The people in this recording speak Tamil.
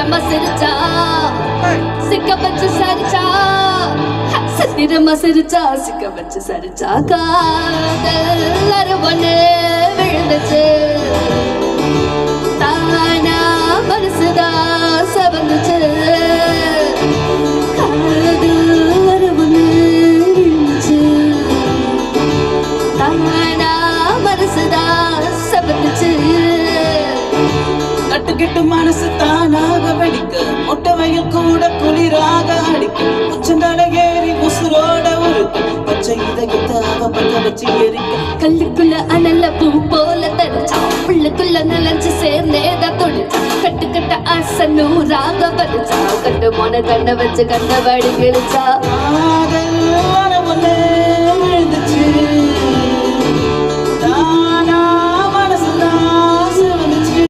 சத்திரமா சிரிச்சா சிக்க வச்சு சரிச்சா சத்திரமா சிரிச்சா சிக்க வச்சு சரிச்சா காதல் அரவணு விழுந்துச்சு தானா மனசுதா சவந்துச்சு காதல் அரவணு விழுந்துச்சு தானா மனசுதா சவந்துச்சு கட்டுக்கிட்டு மனசு தானாக வெடிக்க மொட்டை வயல் கூட குளிராக அடிக்க உச்சந்தலை ஏறி உசுரோட உருக்கு பச்சை இதயத்தை அவ பக்க வச்சு எரிக்க கல்லுக்குள்ள அனல பூ போல தரிச்சா உள்ளுக்குள்ள நலஞ்சு சேர்ந்தேதா தொழிச்சா கட்டு கட்ட ஆசை நூறாக பதிச்சா கண்டு மொன கண்ண வச்சு கண்ண வடி கிழிச்சா